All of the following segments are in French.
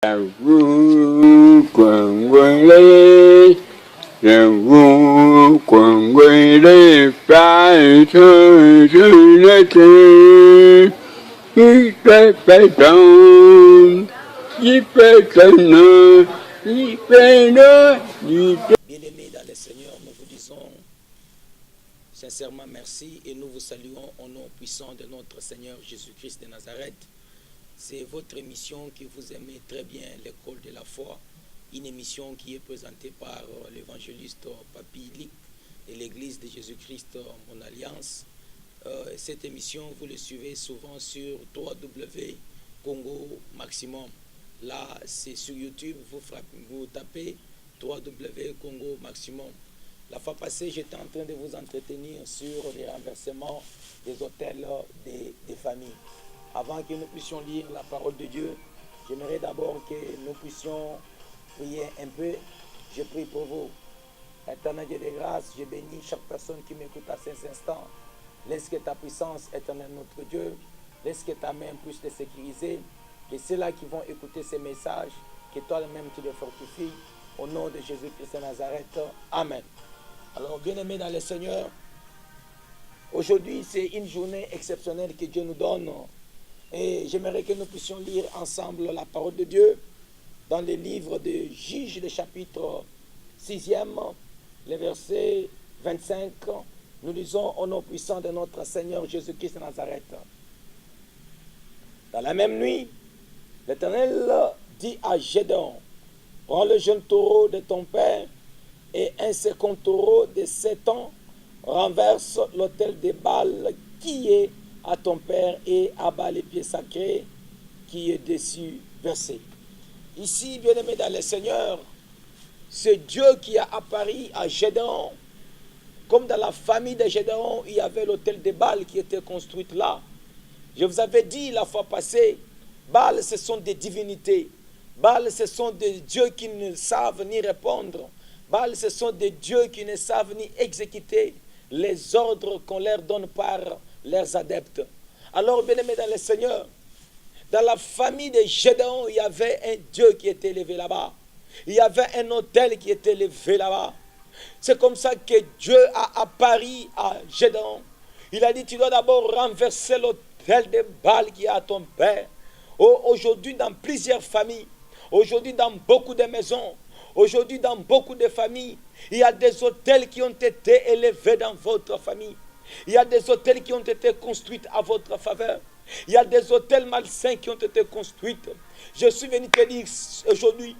Vous congrès, vous congrès, pas sur la terre, il fait pétant, il fait pétant, il fait Bien-aimés dans le Seigneur, nous vous disons sincèrement merci et nous vous saluons au nom puissant de notre Seigneur Jésus-Christ de Nazareth. C'est votre émission que vous aimez très bien, l'école de la foi, une émission qui est présentée par l'évangéliste Papi Lick de l'église de Jésus-Christ Mon Alliance. Cette émission, vous le suivez souvent sur www Congo Maximum. Là, c'est sur YouTube, vous tapez www Congo Maximum. La fois passée, j'étais en train de vous entretenir sur les renversements des hôtels des familles. Avant que nous puissions lire la parole de Dieu, j'aimerais d'abord que nous puissions prier un peu. Je prie pour vous. Éternel Dieu de grâce, je bénis chaque personne qui m'écoute à ces instants. Laisse que ta puissance, éternel notre Dieu, laisse que ta main puisse les sécuriser. Que ceux-là qui vont écouter ces messages, que toi-même tu les fortifies. Au nom de Jésus-Christ de Nazareth. Amen. Alors, bien-aimés dans le Seigneur, aujourd'hui, c'est une journée exceptionnelle que Dieu nous donne. Et j'aimerais que nous puissions lire ensemble la parole de Dieu dans le livre de Juges, le chapitre 6e, le verset 25. Nous lisons au nom puissant de notre Seigneur Jésus-Christ de Nazareth. Dans la même nuit, l'Éternel dit à Gédéon, prends le jeune taureau de ton père et un second taureau de 7 ans, renverse l'autel de Baal qui est à ton père et abat les pieds sacrés qui est dessus versé. Ici, bien-aimés dans le Seigneur, c'est Dieu qui a apparu à Gédéon. Comme dans la famille de Gédéon, il y avait l'autel de Baal qui était construit là. Je vous avais dit la fois passée, Baal, ce sont des divinités. Baal, ce sont des dieux qui ne savent ni répondre. Baal, ce sont des dieux qui ne savent ni exécuter les ordres qu'on leur donne par leurs adeptes. Alors, bien-aimés dans le Seigneur, dans la famille de Gédéon, il y avait un Dieu qui était élevé là-bas. Il y avait un autel qui était élevé là-bas. C'est comme ça que Dieu a apparu à Gédéon. Il a dit, tu dois d'abord renverser l'autel de Baal qui est à ton père. Oh, aujourd'hui, dans plusieurs familles, aujourd'hui, dans beaucoup de maisons, aujourd'hui, dans beaucoup de familles, il y a des autels qui ont été élevés dans votre famille. Il y a des autels qui ont été construits à votre faveur. Il y a des autels malsains qui ont été construits. Je suis venu te dire aujourd'hui,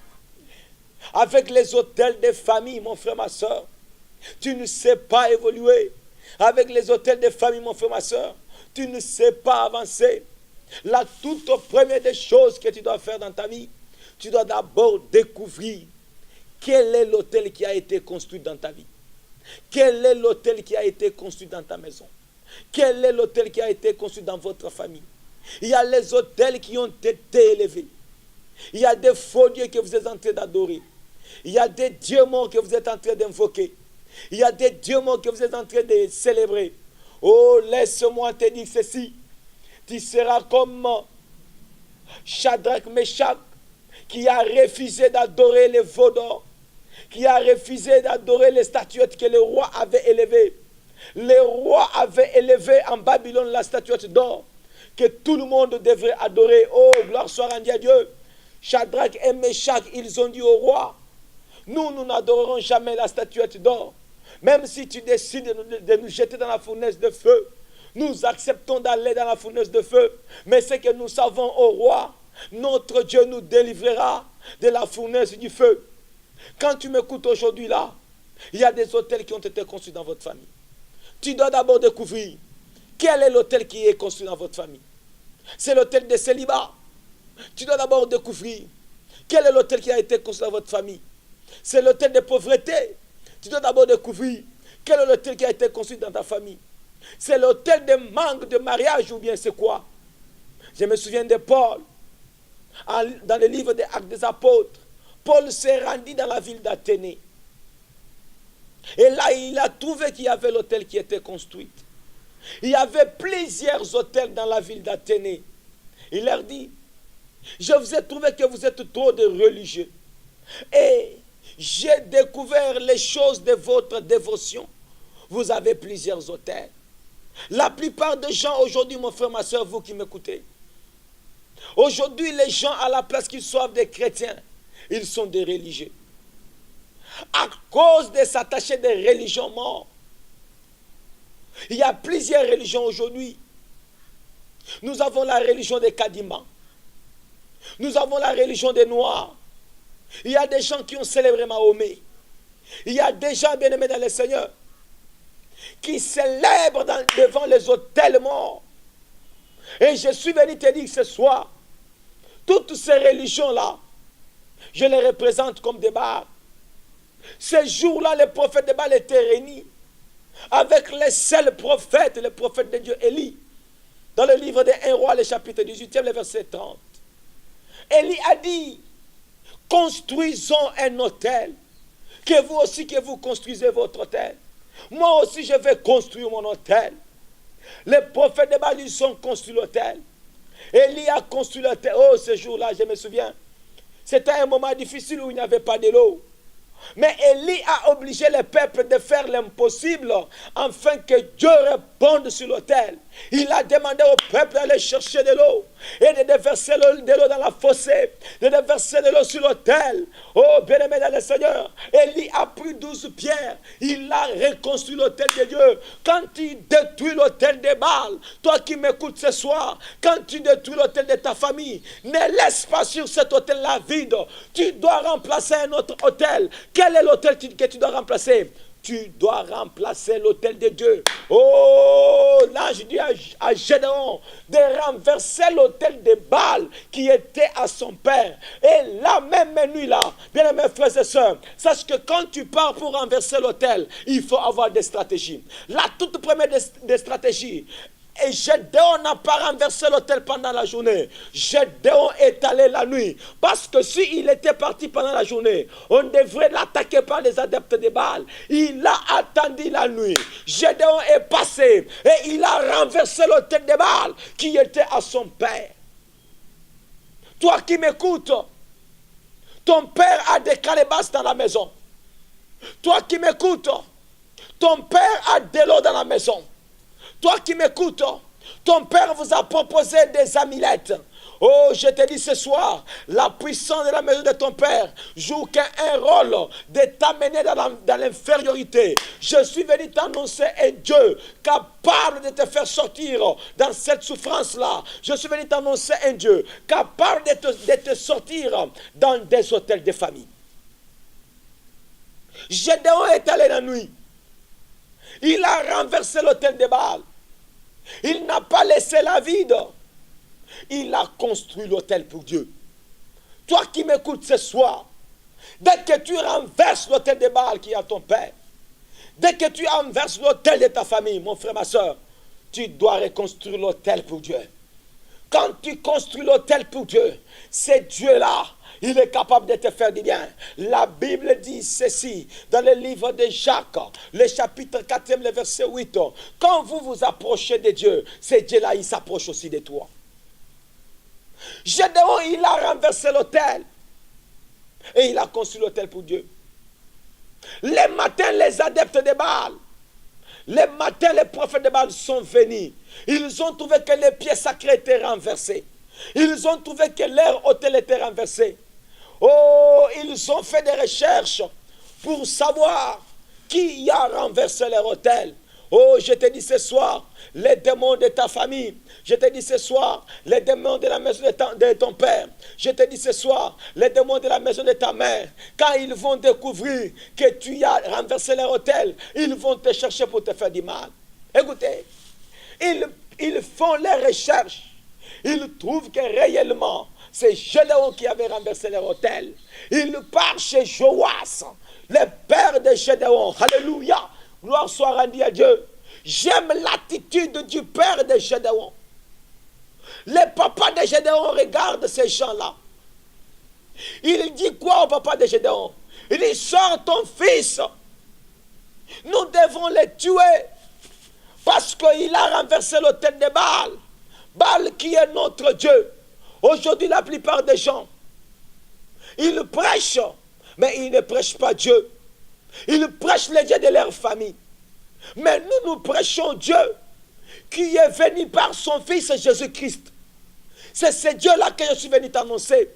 avec les autels des familles, mon frère, ma soeur, tu ne sais pas évoluer. Avec les autels des familles, mon frère, ma soeur, tu ne sais pas avancer. La toute première des choses que tu dois faire dans ta vie, tu dois d'abord découvrir quel est l'autel qui a été construit dans ta vie. Quel est l'autel qui a été construit dans ta maison? Quel est l'autel qui a été construit dans votre famille? Il y a les autels qui ont été élevés. Il y a des faux dieux que vous êtes en train d'adorer. Il y a des dieux morts que vous êtes en train d'invoquer. Il y a des dieux morts que vous êtes en train de célébrer. Oh, laisse-moi te dire ceci. Tu seras comme Shadrach, Meshach, qui a refusé d'adorer les veaux d'or, qui a refusé d'adorer les statuettes que le roi avait élevées. Le roi avait élevé en Babylone la statuette d'or que tout le monde devrait adorer. Oh, gloire soit rendue à Dieu. Shadrach et Meshach, ils ont dit au roi, nous n'adorerons jamais la statuette d'or. Même si tu décides de nous jeter dans la fournaise de feu, nous acceptons d'aller dans la fournaise de feu. Mais c'est que nous savons au roi, notre Dieu nous délivrera de la fournaise du feu. Quand tu m'écoutes aujourd'hui là, il y a des hôtels qui ont été construits dans votre famille. Tu dois d'abord découvrir quel est l'hôtel qui est construit dans votre famille. C'est l'hôtel de célibat. Tu dois d'abord découvrir quel est l'hôtel qui a été construit dans votre famille. C'est l'hôtel de pauvreté. Tu dois d'abord découvrir quel est l'hôtel qui a été construit dans ta famille. C'est l'hôtel de manque de mariage ou bien c'est quoi? Je me souviens de Paul, dans le livre des Actes des Apôtres. Paul s'est rendu dans la ville d'Athénée. Et là, il a trouvé qu'il y avait l'hôtel qui était construit. Il y avait plusieurs hôtels dans la ville d'Athénée. Il leur dit, Je vous ai trouvé que vous êtes trop de religieux. Et j'ai découvert les choses de votre dévotion. Vous avez plusieurs autels. La plupart des gens aujourd'hui, mon frère, ma soeur, vous qui m'écoutez, aujourd'hui, les gens, à la place qu'ils soient des chrétiens, ils sont des religieux. À cause de s'attacher des religions mortes. Il y a plusieurs religions aujourd'hui. Nous avons la religion des Kadimans. Nous avons la religion des Noirs. Il y a des gens qui ont célébré Mahomet. Il y a des gens bien-aimés dans le Seigneur qui célèbrent devant les autels morts. Et je suis venu te dire ce soir, toutes ces religions-là, je les représente comme des Baals. Ces jours-là, les prophètes de Baal étaient réunis avec les seuls prophètes, les prophètes de Dieu, Élie. Dans le livre des 1 Roi, le chapitre 18, le verset 30. Élie a dit, construisons un autel, que vous aussi, que vous construisez votre autel. Moi aussi, je vais construire mon autel. Les prophètes de Baal, ils ont construit l'autel. Élie a construit l'autel. Oh, ce jour-là, je me souviens, c'était un moment difficile où il n'y avait pas de l'eau. Mais Élie a obligé le peuple de faire l'impossible afin que Dieu réponde sur l'autel. Il a demandé au peuple d'aller chercher de l'eau et de déverser de l'eau dans la fossée, de déverser de l'eau sur l'autel. Oh, bien-aimé dans le Seigneur, Élie a pris 12 pierres, il a reconstruit l'autel de Dieu. Quand il détruit l'autel de Baal, toi qui m'écoutes ce soir, quand tu détruis l'autel de ta famille, ne laisse pas sur cet autel-là vide. Tu dois remplacer un autre autel. Quel est l'autel que tu dois remplacer? Tu dois remplacer l'autel de Dieu. Oh, l'ange dit à Gédéon de renverser l'autel de Baal qui était à son père. Et la même nuit-là, bien mes frères et sœurs, sache que quand tu pars pour renverser l'autel, il faut avoir des stratégies. La toute première des stratégies, et Gédéon n'a pas renversé l'autel pendant la journée. Gédéon est allé la nuit. Parce que s'il était parti pendant la journée, on devrait l'attaquer par les adeptes de Baal. Il a attendu la nuit. Gédéon est passé et il a renversé l'autel de Baal qui était à son père. Toi qui m'écoutes, ton père a des calebasses dans la maison. Toi qui m'écoutes, ton père a de l'eau dans la maison. Toi qui m'écoutes, ton père vous a proposé des amulettes. Oh, je te dis ce soir, la puissance de la maison de ton père joue un rôle de t'amener dans l'infériorité. Je suis venu t'annoncer un Dieu capable de te faire sortir dans cette souffrance-là. Je suis venu t'annoncer un Dieu capable de te sortir dans des hôtels de famille. Gédéon est allé la nuit. Il a renversé l'autel de Baal. Il n'a pas laissé la vide. Il a construit l'autel pour Dieu. Toi qui m'écoutes ce soir, dès que tu renverses l'autel de Baal qui est à ton père, dès que tu renverses l'autel de ta famille, mon frère, ma soeur, tu dois reconstruire l'autel pour Dieu. Quand tu construis l'autel pour Dieu, c'est Dieu-là, il est capable de te faire du bien. La Bible dit ceci dans le livre de Jacques, le chapitre 4, le verset 8. Quand vous vous approchez de Dieu, c'est Dieu-là, il s'approche aussi de toi. Gédéon, il a renversé l'autel et il a construit l'autel pour Dieu. Les matins, les adeptes de Baal, les matins, les prophètes de Baal sont venus. Ils ont trouvé que les pieds sacrés étaient renversés. Ils ont trouvé que leur autel était renversé. Oh, ils ont fait des recherches pour savoir qui a renversé leur autel. Oh, je te dis ce soir, les démons de ta famille. Je te dis ce soir, les démons de la maison de ton père. Je te dis ce soir, les démons de la maison de ta mère. Quand ils vont découvrir que tu as renversé leur autel, ils vont te chercher pour te faire du mal. Écoutez, ils font les recherches. Ils trouvent que réellement, c'est Gédéon qui avait renversé leur autel. Ils partent chez Joas, le père de Gédéon. Alléluia. Gloire soit rendue à Dieu. J'aime l'attitude du père de Gédéon. Le papa de Gédéon regarde ces gens-là. Il dit quoi au papa de Gédéon? Il dit, sors ton fils. Nous devons le tuer. Parce qu'il a renversé l'autel de Baal. Baal qui est notre Dieu. Aujourd'hui, la plupart des gens, ils prêchent, mais ils ne prêchent pas Dieu. Ils prêchent les dieux de leur famille. Mais nous prêchons Dieu qui est venu par son Fils Jésus-Christ. C'est ce Dieu-là que je suis venu t'annoncer.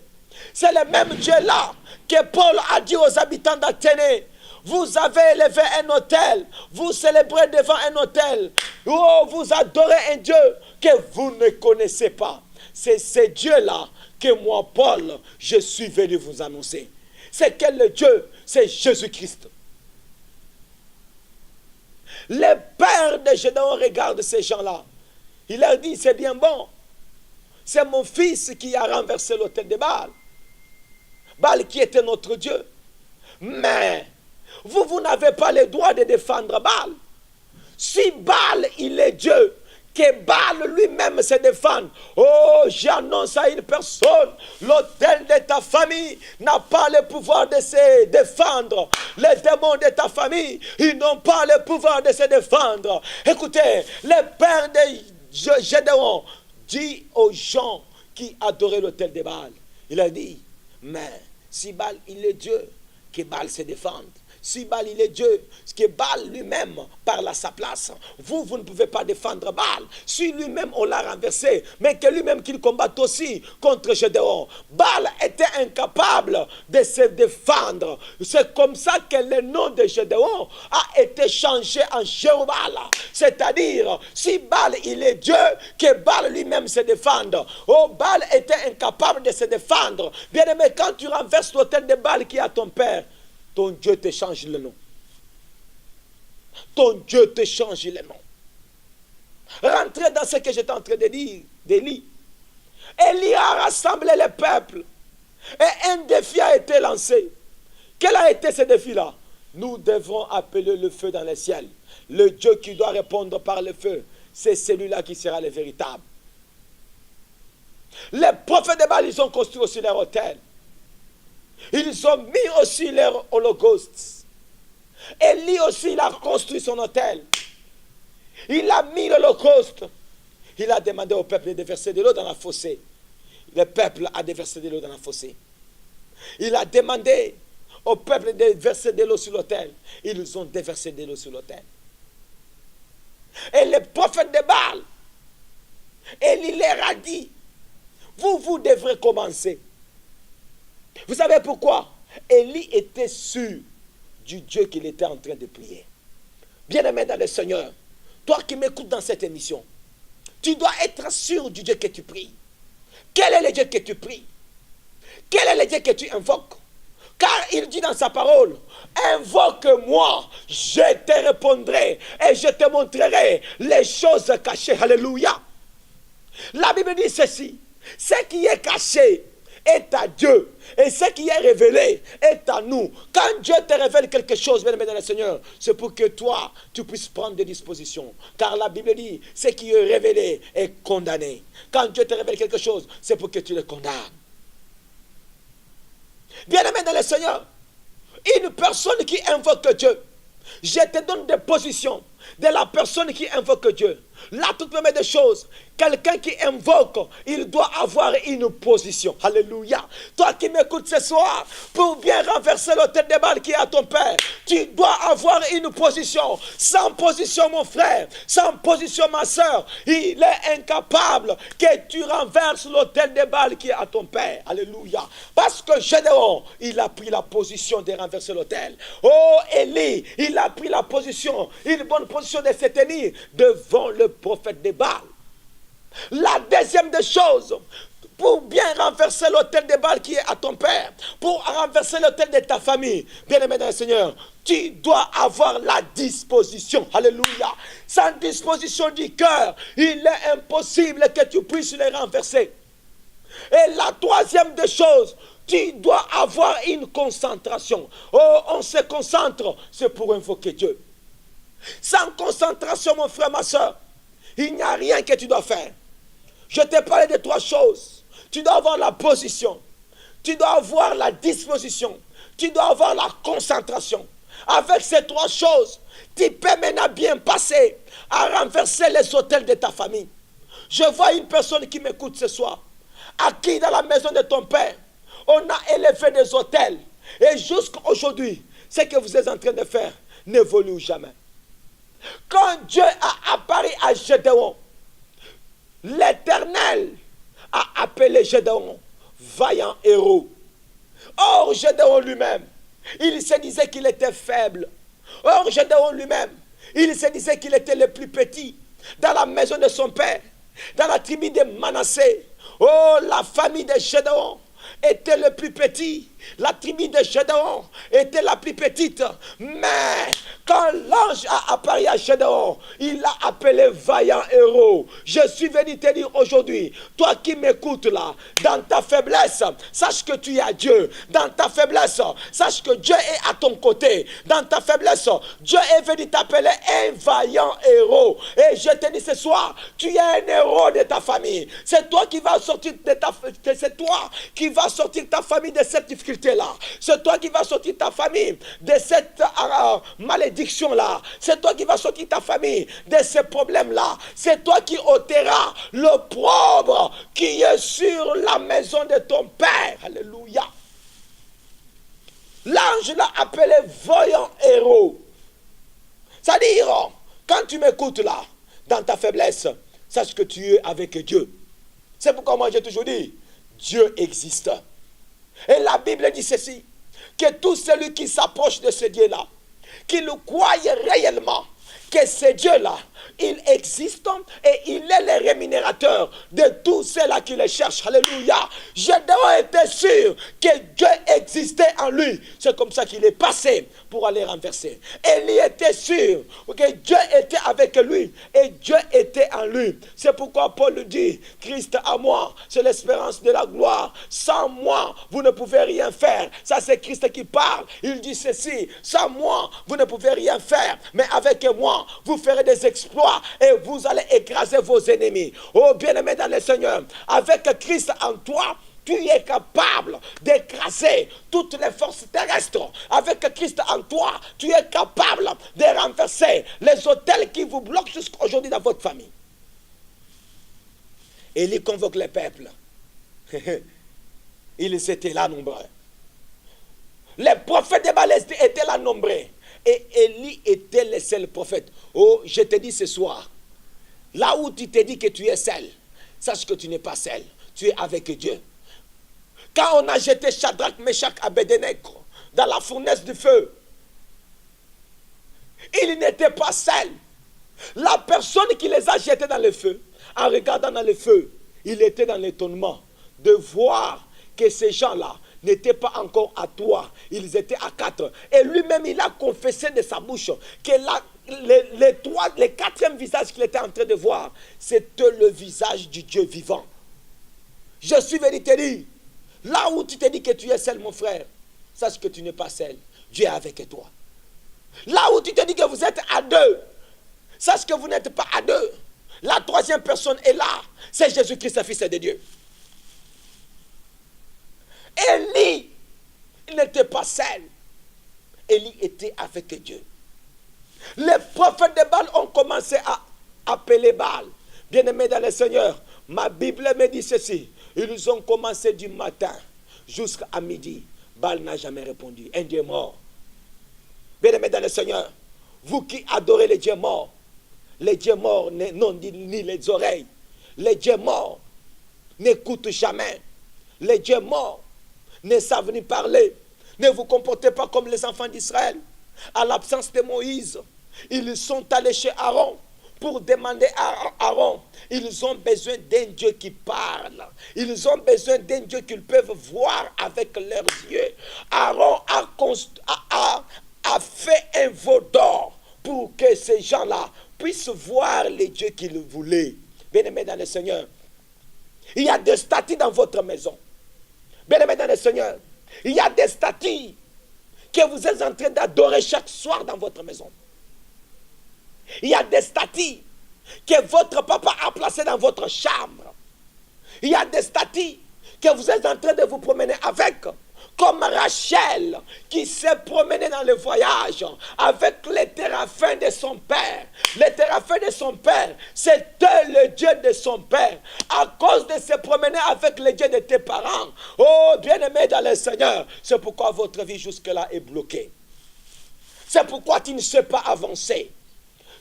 C'est le même Dieu-là que Paul a dit aux habitants d'Athénée. Vous avez élevé un autel, vous célébrez devant un autel. Oh, vous adorez un Dieu que vous ne connaissez pas. C'est ce Dieu-là que moi, Paul, je suis venu vous annoncer. C'est quel Dieu? C'est Jésus-Christ. Le père de Gédéon regarde ces gens-là. Il leur dit, c'est bien bon. C'est mon fils qui a renversé l'autel de Baal. Baal qui était notre Dieu. Mais vous n'avez pas le droit de défendre Baal. Si Baal, il est Dieu, que Baal lui-même se défende. Oh, j'annonce à une personne, l'autel de ta famille n'a pas le pouvoir de se défendre. Les démons de ta famille, ils n'ont pas le pouvoir de se défendre. Écoutez, le père de Gédéon dit aux gens qui adoraient l'autel de Baal, il a dit, mais si Baal, il est Dieu, que Baal se défende. Si Baal il est Dieu, que Baal lui-même parle à sa place. Vous ne pouvez pas défendre Baal. Si lui-même on l'a renversé, mais que lui-même qu'il combatte aussi contre Gédéon. Baal était incapable de se défendre. C'est comme ça que le nom de Gédéon a été changé en Jéhubal. C'est-à-dire, si Baal il est Dieu, que Baal lui-même se défende. Oh, Baal était incapable de se défendre. Bien aimé, quand tu renverses l'autel de Baal qui est à ton père, ton Dieu te change le nom. Ton Dieu te change le nom. Rentrez dans ce que j'étais en train de dire d'Élie. Élie a rassemblé le peuple. Et un défi a été lancé. Quel a été ce défi-là? Nous devrons appeler le feu dans le ciel. Le Dieu qui doit répondre par le feu, c'est celui-là qui sera le véritable. Les prophètes de Baal, ils ont construit aussi leur autel. Ils ont mis aussi leur holocauste. Élie aussi, il a construit son autel. Il a mis l'holocauste. Il a demandé au peuple de verser de l'eau dans la fossée. Le peuple a déversé de l'eau dans la fossée. Il a demandé au peuple de verser de l'eau sur l'autel. Ils ont déversé de l'eau sur l'autel. Et le prophète de Baal, Élie leur a dit, vous devrez commencer. Vous savez pourquoi? Élie était sûr du Dieu qu'il était en train de prier. Bien-aimé dans le Seigneur, toi qui m'écoutes dans cette émission, tu dois être sûr du Dieu que tu pries. Quel est le Dieu que tu pries? Quel est le Dieu que tu invoques? Car il dit dans sa parole, invoque-moi, je te répondrai et je te montrerai les choses cachées. Alléluia. La Bible dit ceci, ce qui est caché est à Dieu. Et ce qui est révélé est à nous. Quand Dieu te révèle quelque chose, bien aimé dans le Seigneur, c'est pour que toi, tu puisses prendre des dispositions. Car la Bible dit, ce qui est révélé est condamné. Quand Dieu te révèle quelque chose, c'est pour que tu le condamnes. Bien aimé dans le Seigneur, une personne qui invoque Dieu, je te donne des positions de la personne qui invoque Dieu. La toute première des choses, quelqu'un qui invoque, il doit avoir une position. Alléluia. Toi qui m'écoutes ce soir, pour bien renverser l'autel de Baal qui est à ton père, tu dois avoir une position. Sans position, mon frère, sans position, ma soeur, il est incapable que tu renverses l'autel de Baal qui est à ton père. Alléluia. Parce que Gédéon, il a pris la position de renverser l'autel. Oh, Élie, il a pris la position, une bonne position de se tenir devant le prophète de Baal. La deuxième des choses, pour bien renverser l'autel de Baal qui est à ton père, pour renverser l'autel de ta famille, bien aimé dans le Seigneur, tu dois avoir la disposition. Alléluia. Sans disposition du cœur, il est impossible que tu puisses les renverser. Et la troisième des choses, tu dois avoir une concentration. Oh, on se concentre, c'est pour invoquer Dieu. Sans concentration, mon frère, ma soeur, il n'y a rien que tu dois faire. Je t'ai parlé de trois choses. Tu dois avoir la position. Tu dois avoir la disposition. Tu dois avoir la concentration. Avec ces trois choses, tu peux maintenant bien passer à renverser les autels de ta famille. Je vois une personne qui m'écoute ce soir. acquis dans la maison de ton père. On a élevé des autels. Et jusqu'à aujourd'hui, ce que vous êtes en train de faire n'évolue jamais. Quand Dieu a apparu à Gédéon, l'Éternel a appelé Gédéon vaillant héros. Or, Gédéon lui-même, il se disait qu'il était faible. Or, Gédéon lui-même, il se disait qu'il était le plus petit dans la maison de son père, dans la tribu de Manassé. Oh, la famille de Gédéon était le plus petit. La tribu de Gédéon était la plus petite. Mais quand l'ange a apparu à Gédéon, il l'a appelé vaillant héros. Je suis venu te dire aujourd'hui, toi qui m'écoutes là, dans ta faiblesse, sache que tu es à Dieu. Dans ta faiblesse, sache que Dieu est à ton côté. Dans ta faiblesse, Dieu est venu t'appeler un vaillant héros. Et je te dis ce soir, tu es un héros de ta famille. C'est toi qui vas sortir c'est toi qui vas sortir ta famille de cette difficulté-là. C'est toi qui vas sortir ta famille de cette malédiction-là. C'est toi qui vas sortir ta famille de ces problèmes-là. C'est toi qui ôteras l'opprobre qui est sur la maison de ton père. Alléluia. L'ange l'a appelé voyant héros. C'est-à-dire, quand tu m'écoutes là, dans ta faiblesse, sache que tu es avec Dieu. C'est pourquoi moi j'ai toujours dit, Dieu existe. Et la Bible dit ceci, que tout celui qui s'approche de ce Dieu-là, qu'il croie réellement que ce Dieu-là, il existe et il est le rémunérateur de tous ceux-là qui le cherchent. Alléluia. Gédéon était sûr que Dieu existait en lui. C'est comme ça qu'il est passé pour aller renverser. Élie était sûr que Dieu était avec lui et Dieu était en lui. C'est pourquoi Paul dit, Christ à moi, c'est l'espérance de la gloire. Sans moi, vous ne pouvez rien faire. Ça, c'est Christ qui parle. Il dit ceci, sans moi, vous ne pouvez rien faire. Mais avec moi, vous ferez des exploits et vous allez écraser vos ennemis. Oh, bien-aimé dans le Seigneur, avec Christ en toi, tu es capable d'écraser toutes les forces terrestres. Avec Christ en toi, tu es capable de renverser les autels qui vous bloquent jusqu'à aujourd'hui dans votre famille. Élie convoque les peuples. Ils étaient là nombreux. Les prophètes de Baal étaient là nombreux. Et Élie était le seul prophète. Oh, je te dis ce soir, là où tu te dis que tu es seul, sache que tu n'es pas seul. Tu es avec Dieu. Quand on a jeté Shadrach, Meshach, Abednego dans la fournaise du feu, il n'était pas seul. La personne qui les a jetés dans le feu, en regardant dans le feu, il était dans l'étonnement de voir que ces gens-là n'étaient pas encore à trois, ils étaient à quatre. Et lui-même, il a confessé de sa bouche que le quatrième visage qu'il était en train de voir, c'était le visage du Dieu vivant. Je suis venu te dire, là où tu te dis que tu es seul, mon frère, sache que tu n'es pas seul. Dieu est avec toi. Là où tu te dis que vous êtes à deux, sache que vous n'êtes pas à deux. La troisième personne est là. C'est Jésus-Christ, le Fils de Dieu. Élie, il n'était pas seul. Élie était avec Dieu. Les prophètes de Baal ont commencé à appeler Baal. Bien-aimés dans le Seigneur, ma Bible me dit ceci. Ils ont commencé du matin jusqu'à midi. Baal n'a jamais répondu. Un Dieu mort. Bien-aimés dans le Seigneur, vous qui adorez les dieux morts, les dieux morts n'ont ni les oreilles. Les dieux morts n'écoutent jamais. Les dieux morts ne savent ni parler. Ne vous comportez pas comme les enfants d'Israël. À l'absence de Moïse, ils sont allés chez Aaron pour demander à Aaron. Ils ont besoin d'un Dieu qui parle. Ils ont besoin d'un Dieu qu'ils peuvent voir avec leurs yeux. Aaron a fait un veau d'or pour que ces gens-là puissent voir les dieux qu'ils voulaient. Bien-aimés dans le Seigneur, il y a des statues dans votre maison. Bien-aimés dans le Seigneur, il y a des statues que vous êtes en train d'adorer chaque soir dans votre maison. Il y a des statues que votre papa a placées dans votre chambre. Il y a des statues que vous êtes en train de vous promener avec. Comme Rachel qui s'est promenée dans le voyage avec les téraphins de son père. Les téraphins de son père, c'était le Dieu de son père. À cause de se promener avec le Dieu de tes parents. Oh, bien-aimé dans le Seigneur, c'est pourquoi votre vie jusque-là est bloquée. C'est pourquoi tu ne sais pas avancer.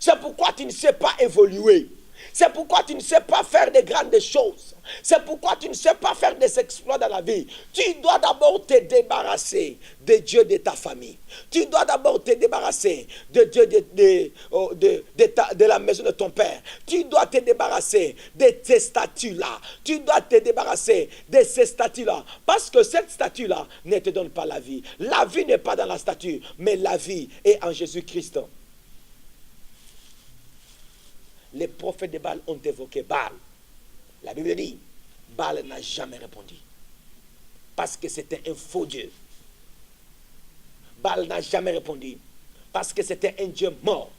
C'est pourquoi tu ne sais pas évoluer. C'est pourquoi tu ne sais pas faire de grandes choses. C'est pourquoi tu ne sais pas faire des exploits dans la vie. Tu dois d'abord te débarrasser de Dieu de ta famille. Tu dois d'abord te débarrasser de Dieu de la maison de ton père. Tu dois te débarrasser de tes statuts-là. Tu dois te débarrasser de ces statuts-là. Parce que cette statue-là ne te donne pas la vie. La vie n'est pas dans la statue, mais la vie est en Jésus-Christ. Les prophètes de Baal ont évoqué Baal. La Bible dit, Baal n'a jamais répondu. Parce que c'était un faux Dieu. Baal n'a jamais répondu. Parce que c'était un Dieu mort.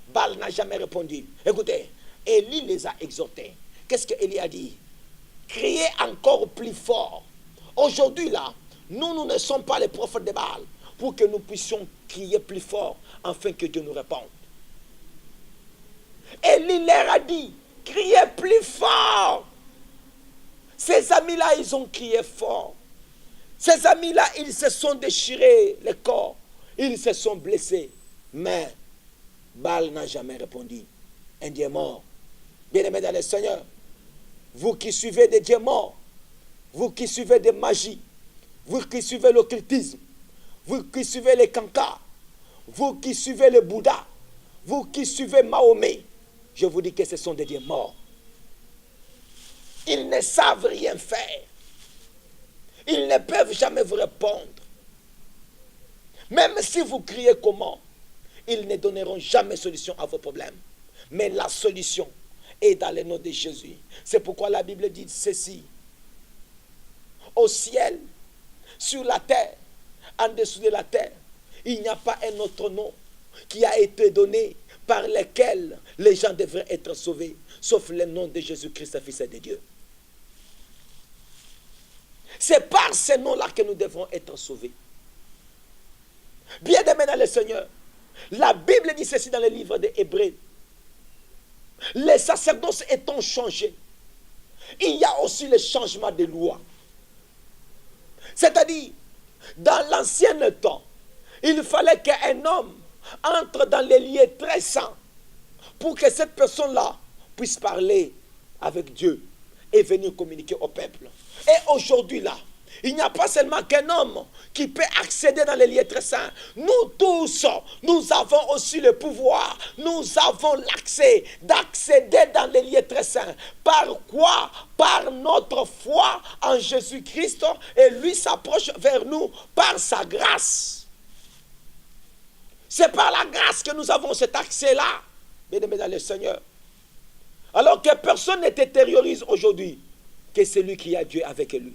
Baal n'a jamais répondu. Écoutez, Élie les a exhortés. Qu'est-ce que Élie a dit? Criez encore plus fort. Aujourd'hui là, nous ne sommes pas les prophètes de Baal pour que nous puissions crier plus fort afin que Dieu nous réponde. Élie leur a dit, criez plus fort. Ces amis-là, ils ont crié fort. Ces amis-là, ils se sont déchirés les corps. Ils se sont blessés. Mais Baal n'a jamais répondu. Un Dieu mort. Bien-aimés dans le Seigneur, vous qui suivez des dieux morts, vous qui suivez des magies, vous qui suivez l'occultisme, vous qui suivez les cancans, vous qui suivez le Bouddha, vous qui suivez Mahomet, je vous dis que ce sont des dieux morts. Ils ne savent rien faire. Ils ne peuvent jamais vous répondre. Même si vous criez comment, ils ne donneront jamais solution à vos problèmes. Mais la solution est dans le nom de Jésus. C'est pourquoi la Bible dit ceci. Au ciel, sur la terre, en dessous de la terre, il n'y a pas un autre nom qui a été donné par lequel les gens devraient être sauvés, sauf le nom de Jésus-Christ, Fils de Dieu. C'est par ce nom-là que nous devons être sauvés. Bien-aimés dans le Seigneur, la Bible dit ceci dans le livre des Hébreux. Les sacerdoces étant changés, il y a aussi le changement des lois. C'est-à-dire, dans l'ancien temps, il fallait qu'un homme entre dans les lieux très saints pour que cette personne-là puisse parler avec Dieu et venir communiquer au peuple. Et aujourd'hui là, il n'y a pas seulement qu'un homme qui peut accéder dans les lieux très saints. Nous tous, nous avons aussi le pouvoir, nous avons l'accès d'accéder dans les lieux très saints. Par quoi? Par notre foi en Jésus-Christ, et lui s'approche vers nous par sa grâce. C'est par la grâce que nous avons cet accès-là, bien-aimés dans le Seigneur. Alors que personne ne te terrorise aujourd'hui que celui qui a Dieu avec lui.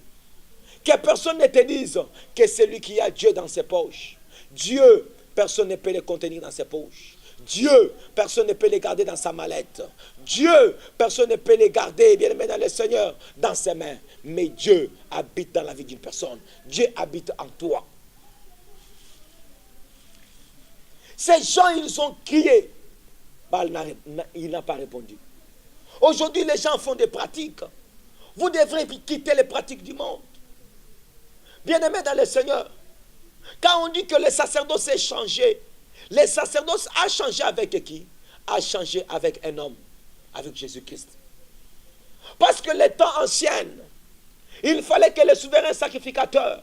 Que personne ne te dise que celui qui a Dieu dans ses poches. Dieu, personne ne peut le contenir dans ses poches. Dieu, personne ne peut le garder dans sa mallette. Dieu, personne ne peut le garder, bien aimé dans le Seigneur, dans ses mains. Mais Dieu habite dans la vie d'une personne. Dieu habite en toi. Ces gens, ils ont crié. Il n'a pas répondu. Aujourd'hui, les gens font des pratiques. Vous devrez quitter les pratiques du monde. Bien-aimés dans le Seigneur, quand on dit que le sacerdoce est changé, le sacerdoce a changé avec qui? A changé avec un homme, avec Jésus-Christ. Parce que les temps anciens, il fallait que le souverain sacrificateur,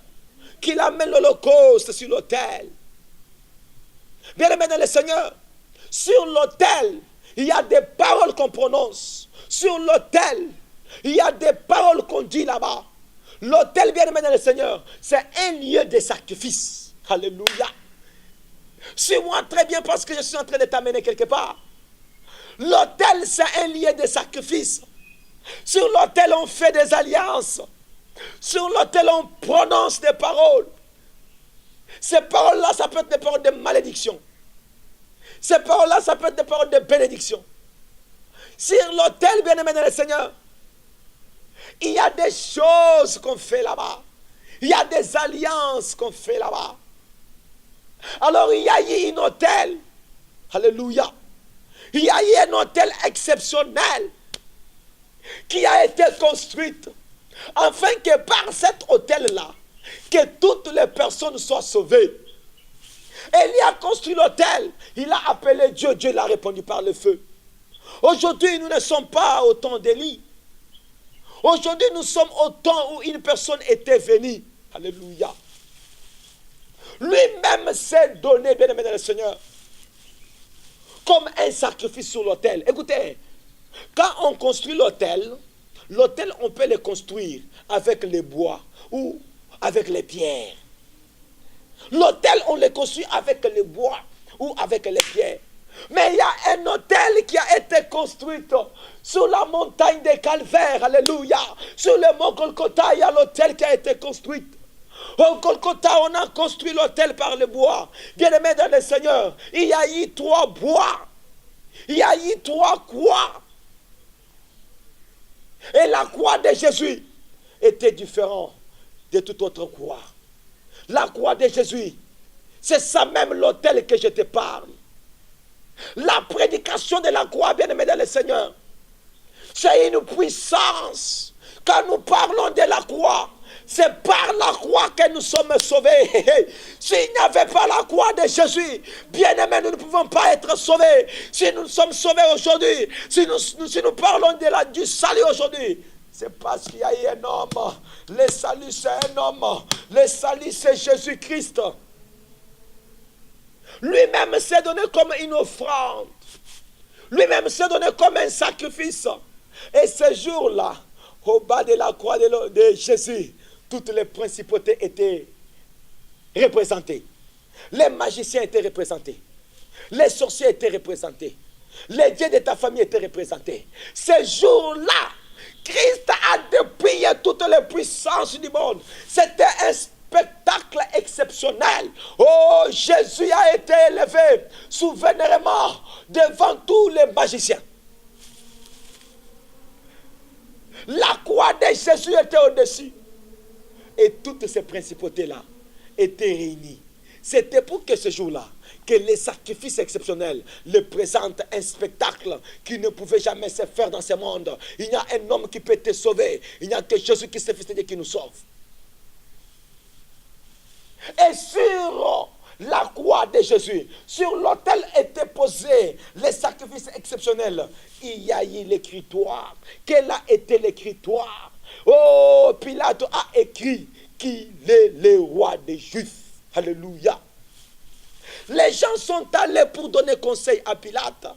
qu'il amène l'holocauste sur l'autel. Bien-aimés dans le Seigneur, sur l'autel, il y a des paroles qu'on prononce. Sur l'autel, il y a des paroles qu'on dit là-bas. L'autel, bien-aimé dans le Seigneur, c'est un lieu de sacrifice. Alléluia. Suis-moi très bien parce que je suis en train de t'amener quelque part. L'autel, c'est un lieu de sacrifice. Sur l'autel, on fait des alliances. Sur l'autel, on prononce des paroles. Ces paroles-là, ça peut être des paroles de malédiction. Ces paroles-là, ça peut être des paroles de bénédiction. Sur l'autel, bien-aimé dans le Seigneur, il y a des choses qu'on fait là-bas. Il y a des alliances qu'on fait là-bas. Alors il y a eu un hôtel. Alléluia. Il y a eu un hôtel exceptionnel qui a été construit afin que par cet hôtel-là, que toutes les personnes soient sauvées. Élie a construit l'hôtel. Il a appelé Dieu. Dieu l'a répondu par le feu. Aujourd'hui, nous ne sommes pas au temps d'Élie. Aujourd'hui, nous sommes au temps où une personne était venue. Alléluia. Lui-même s'est donné, bien aimé dans le Seigneur, comme un sacrifice sur l'autel. Écoutez, quand on construit l'autel, l'autel, on peut le construire avec les bois ou avec les pierres. L'autel, on le construit avec les bois ou avec les pierres. Mais il y a un autel qui a été construit sur la montagne des Calvaires. Alléluia. Sur le mont Golgotha, il y a l'autel qui a été construit. Au Golgotha, on a construit l'autel par le bois. Bien-aimé dans le Seigneur, il y a eu 3 bois. Il y a eu 3 croix. Et la croix de Jésus était différente de toute autre croix. La croix de Jésus, c'est ça même l'autel que je te parle. La prédication de la croix, bien-aimé dans le Seigneur, c'est une puissance. Quand nous parlons de la croix, c'est par la croix que nous sommes sauvés. S'il n'y avait pas la croix de Jésus, bien-aimés, nous ne pouvons pas être sauvés. Si nous sommes sauvés aujourd'hui, si nous parlons du salut aujourd'hui, c'est parce qu'il y a eu un homme. Le salut, c'est un homme. Le salut, c'est Jésus-Christ. Lui-même s'est donné comme une offrande. Lui-même s'est donné comme un sacrifice. Et ce jour-là, au bas de la croix de Jésus, toutes les principautés étaient représentées. Les magiciens étaient représentés. Les sorciers étaient représentés. Les dieux de ta famille étaient représentés. Ce jour-là, Christ a dépouillé toutes les puissances du monde. C'était un spectacle exceptionnel. Oh, Jésus a été élevé souverainement devant tous les magiciens. La croix de Jésus était au-dessus. Et toutes ces principautés-là étaient réunies. C'était pour que ce jour-là, que les sacrifices exceptionnels le présentent un spectacle qui ne pouvait jamais se faire dans ce monde. Il y a un homme qui peut te sauver. Il n'y a que Jésus qui s'est fait qui nous sauve. Et sur la croix de Jésus, sur l'autel était posé les sacrifices exceptionnels. Il y a eu l'écritoire. Quel a été l'écritoire? Oh, Pilate a écrit qu'il est le roi des Juifs. Alléluia. Les gens sont allés pour donner conseil à Pilate.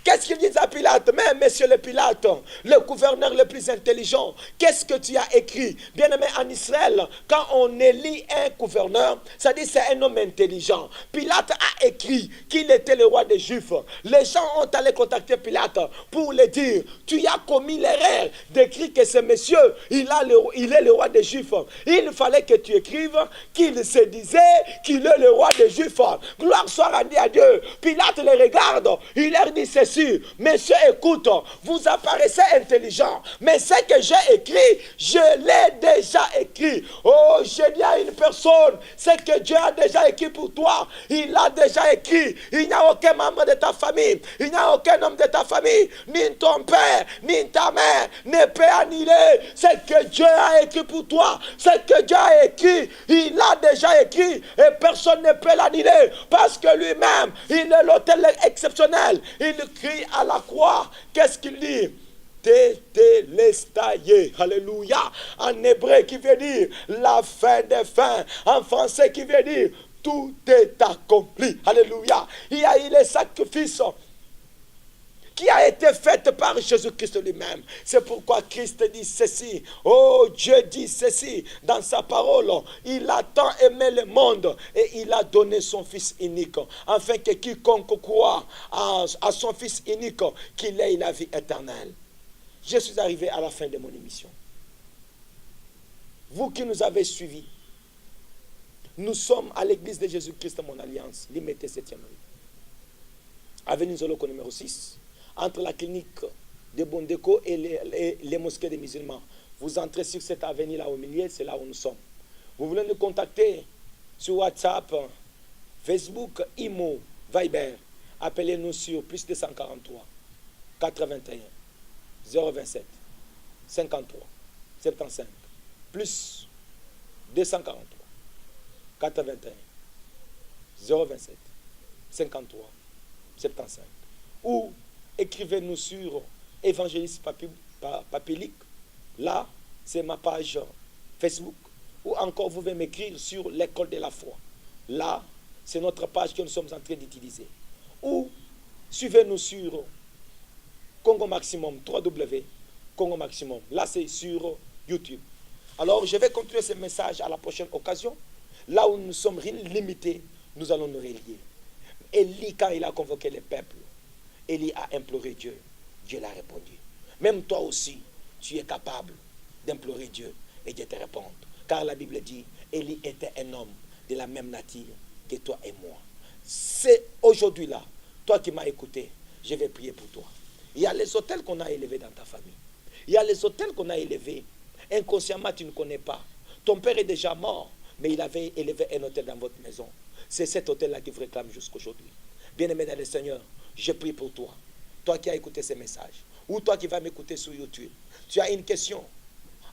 Qu'est-ce qu'ils disent à Pilate? Mais monsieur le Pilate, le gouverneur le plus intelligent, qu'est-ce que tu as écrit? Bien-aimé, en Israël, quand on élit un gouverneur, ça dit c'est un homme intelligent. Pilate a écrit qu'il était le roi des Juifs. Les gens ont allé contacter Pilate pour lui dire, tu as commis l'erreur d'écrire que ce monsieur, il est le roi des Juifs. Il fallait que tu écrives qu'il se disait qu'il est le roi des Juifs. Gloire soit rendue à Dieu. Pilate les regarde, il leur dit ceci. Monsieur, écoute, vous apparaissez intelligent, mais ce que j'ai écrit, je l'ai déjà écrit. Oh, j'ai dit à une personne, ce que Dieu a déjà écrit pour toi, il l'a déjà écrit. Il n'y a aucun membre de ta famille, il n'y a aucun homme de ta famille, ni ton père, ni ta mère, ne peut annuler ce que Dieu a écrit pour toi. Ce que Dieu a écrit, il l'a déjà écrit, et personne ne peut l'annuler, parce que lui-même, il est l'autel exceptionnel. Il crie à la croix. Qu'est-ce qu'il dit? Tétélestai. Alléluia. En hébreu qui veut dire la fin des fins. En français qui veut dire tout est accompli. Alléluia. Il y a eu les sacrifices qui a été faite par Jésus-Christ lui-même. C'est pourquoi Christ dit ceci. Oh, Dieu dit ceci dans sa parole. Il a tant aimé le monde et il a donné son Fils unique, afin que quiconque croit à son Fils unique, qu'il ait la vie éternelle. Je suis arrivé à la fin de mon émission. Vous qui nous avez suivis, nous sommes à l'église de Jésus-Christ, mon alliance, Limité 7e rue. Avenue Zoloko numéro 6. Entre la clinique de Bondeko et les mosquées des musulmans. Vous entrez sur cette avenue là au milieu, c'est là où nous sommes. Vous voulez nous contacter sur WhatsApp, Facebook, Imo, Viber. Appelez-nous sur plus 243 81 027 53 75 plus 243 81 027 53 75 ou écrivez-nous sur Évangéliste Papilique. Là, c'est ma page Facebook. Ou encore, vous pouvez m'écrire sur l'école de la foi. Là, c'est notre page que nous sommes en train d'utiliser. Ou suivez-nous sur Congo Maximum, 3W Congo Maximum. Là, c'est sur YouTube. Alors, je vais continuer ce message à la prochaine occasion. Là où nous sommes limités, nous allons nous relier. Élie, quand il a convoqué les peuples, Élie a imploré Dieu. Dieu l'a répondu. Même toi aussi, tu es capable d'implorer Dieu et Dieu te répondre. Car la Bible dit, Élie était un homme de la même nature que toi et moi. C'est aujourd'hui-là, toi qui m'as écouté, je vais prier pour toi. Il y a les hôtels qu'on a élevés dans ta famille. Il y a les hôtels qu'on a élevés. Inconsciemment, tu ne connais pas. Ton père est déjà mort, mais il avait élevé un hôtel dans votre maison. C'est cet hôtel-là qui vous réclame jusqu'aujourd'hui. Bien-aimé dans le Seigneur, je prie pour toi. Toi qui as écouté ces messages, ou toi qui vas m'écouter sur YouTube. Tu as une question,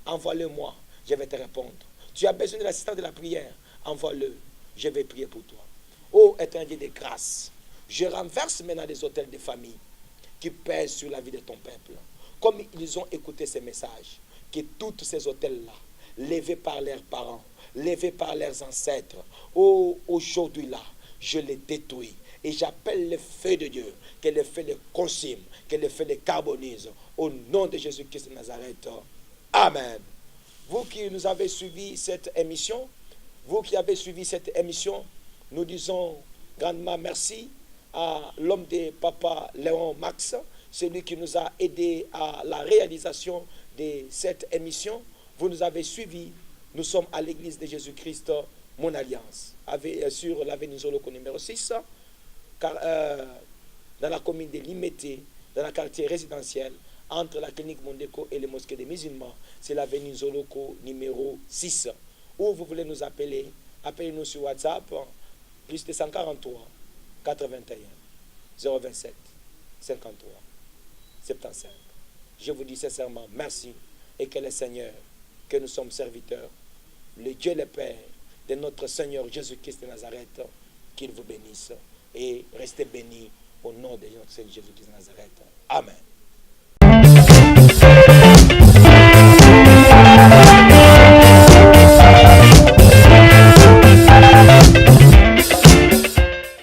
envoie-le-moi, je vais te répondre. Tu as besoin de l'assistance de la prière, envoie-le, je vais prier pour toi. Ô éternel Dieu de grâce, je renverse maintenant des hôtels de famille qui pèsent sur la vie de ton peuple. Comme ils ont écouté ces messages, que tous ces hôtels-là, levés par leurs parents, levés par leurs ancêtres, aujourd'hui là, je les détruis. Et j'appelle le feu de Dieu, que le feu les consume, que le feu les carbonise. Au nom de Jésus-Christ de Nazareth. Amen. Vous qui nous avez suivi cette émission, nous disons grandement merci à l'homme de Papa Léon Max, celui qui nous a aidé à la réalisation de cette émission. Vous nous avez suivis. Nous sommes à l'église de Jésus-Christ, Mon Alliance, sur l'avenue Zoloko numéro 6, dans la commune de Limété, dans le quartier résidentiel, entre la clinique Mondeko et les mosquées des musulmans. C'est l'avenue Zoloko numéro 6. Ou vous voulez nous appeler, appelez-nous sur WhatsApp, plus de 143 81 027 53 75. Je vous dis sincèrement merci et que le Seigneur, que nous sommes serviteurs, le Dieu le Père de notre Seigneur Jésus-Christ de Nazareth, qu'il vous bénisse et restez bénis au nom de notre Seigneur Jésus-Christ de Nazareth. Amen.